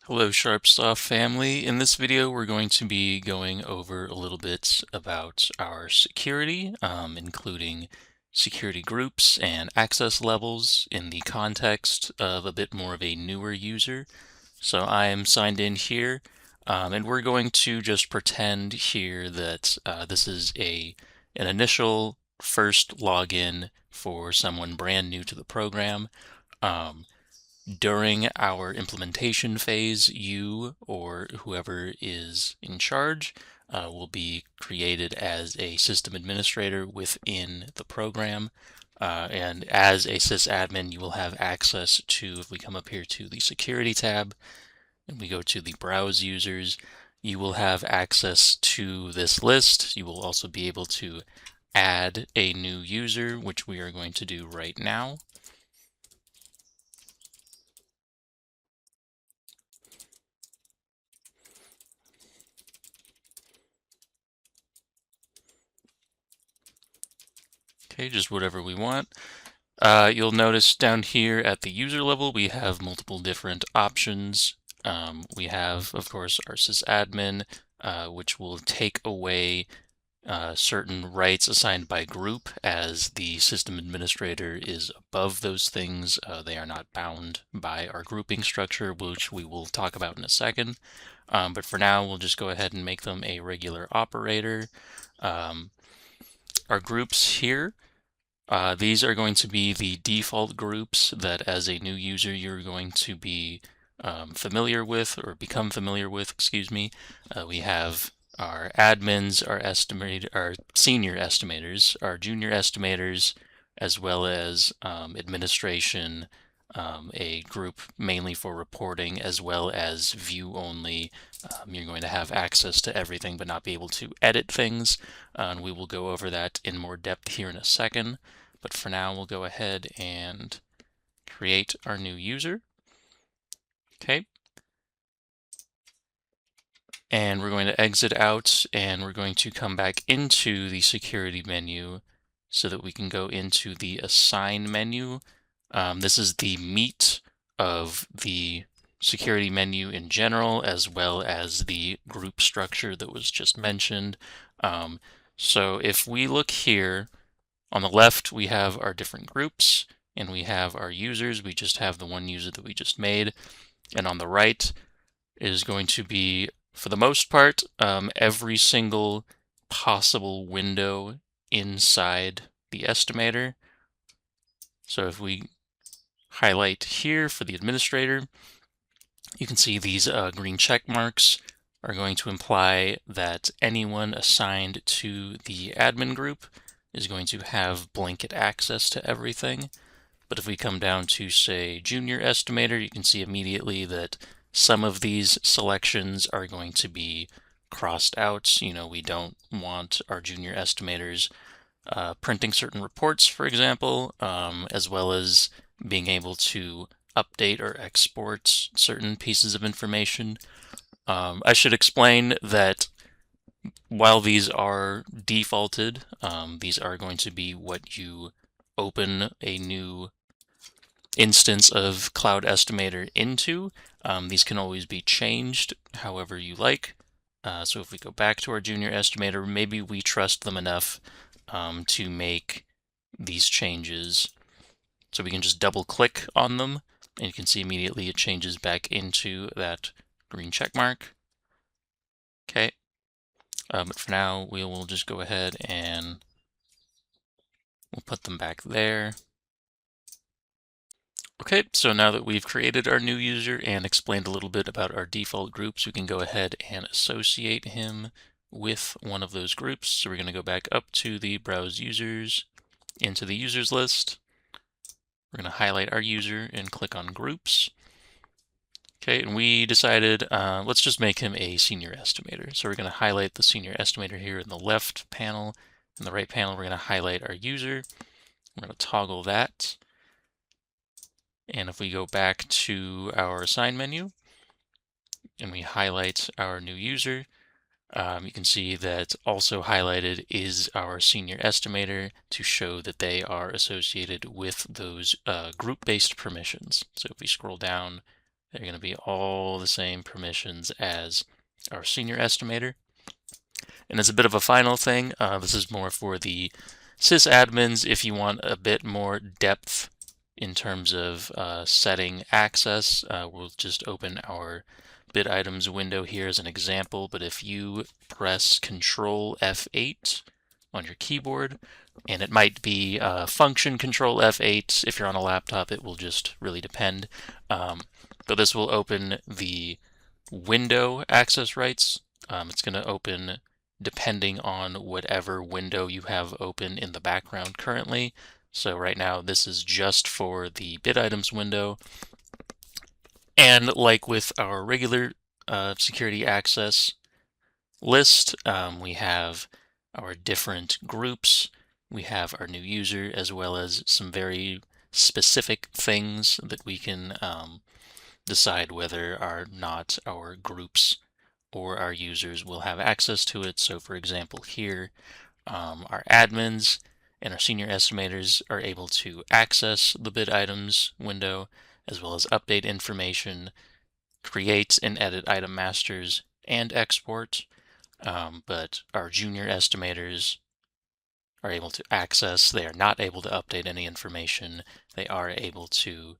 Hello SharpeSoft family. In this video we're going to be going over a little bit about our security, including security groups and access levels in the context of a bit more of a newer user. So I am signed in here, and we're going to just pretend here that this is an initial first login for someone brand new to the program. During our implementation phase, you or whoever is in charge will be created as a system administrator within the program. And as a sysadmin, you will have access to, if we come up here to the security tab and we go to the browse users, you will have access to this list. You will also be able to add a new user, which we are going to do right now. Okay, just whatever we want. You'll notice down here at the user level, we have multiple different options. We have, of course, our sysadmin, which will take away certain rights assigned by group, as the system administrator is above those things. They are not bound by our grouping structure, which we will talk about in a second. But for now, we'll just go ahead and make them a regular operator. Our groups here, these are going to be the default groups that as a new user you're going to be familiar with, or become familiar with, excuse me. We have our admins, our senior estimators, our junior estimators, as well as administration, a group mainly for reporting, as well as view only. You're going to have access to everything but not be able to edit things, and we will go over that in more depth here in a second. But for now, we'll go ahead and create our new user. Okay. And we're going to exit out, and we're going to come back into the security menu so that we can go into the assign menu. This is the meat of the security menu in general, as well as the group structure that was just mentioned. So if we look here, on the left, we have our different groups, and we have our users. We just have the one user that we just made. And on the right is going to be, for the most part, every single possible window inside the estimator. So if we highlight here for the administrator, you can see these green check marks are going to imply that anyone assigned to the admin group is going to have blanket access to everything. But if we come down to, say, junior estimator, you can see immediately that some of these selections are going to be crossed out. You know, we don't want our junior estimators printing certain reports, for example, as well as being able to update or export certain pieces of information. I should explain that while these are defaulted, these are going to be what you open a new instance of Cloud Estimator into. These can always be changed however you like. So if we go back to our junior estimator, maybe we trust them enough to make these changes. So we can just double click on them, and you can see immediately it changes back into that green check mark. Okay. But for now, we will just go ahead and we'll put them back there. Okay, so now that we've created our new user and explained a little bit about our default groups, we can go ahead and associate him with one of those groups. So we're going to go back up to the browse users, into the users list. We're going to highlight our user and click on groups. Okay, and we decided, let's just make him a senior estimator. So we're going to highlight the senior estimator here in the left panel. In the right panel, we're going to highlight our user. We're going to toggle that. And if we go back to our assign menu and we highlight our new user, you can see that also highlighted is our senior estimator to show that they are associated with those group-based permissions. So if we scroll down, They're going to be all the same permissions as our senior estimator. And as a bit of a final thing, this is more for the sysadmins if you want a bit more depth in terms of setting access. We'll just open our bit items window here as an example, but if you press Control F8 on your keyboard, and it might be function Control F8. If you're on a laptop, it will just really depend. But this will open the window access rights. It's going to open depending on whatever window you have open in the background currently. So right now, this is just for the bit items window. And like with our regular security access list, we have our different groups. We have our new user, as well as some very specific things that we can decide whether or not our groups or our users will have access to it. So for example, here, our admins and our senior estimators are able to access the bid items window, as well as update information, create and edit item masters, and export. But our junior estimators are able to access. They are not able to update any information. They are able to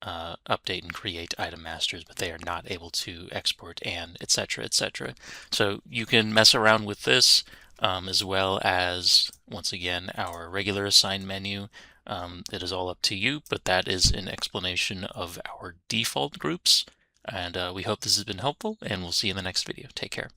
update and create item masters, but they are not able to export and etc. etc. So you can mess around with this as well as, once again, our regular assign menu. It is all up to you, but that is an explanation of our default groups. And we hope this has been helpful, and we'll see you in the next video. Take care.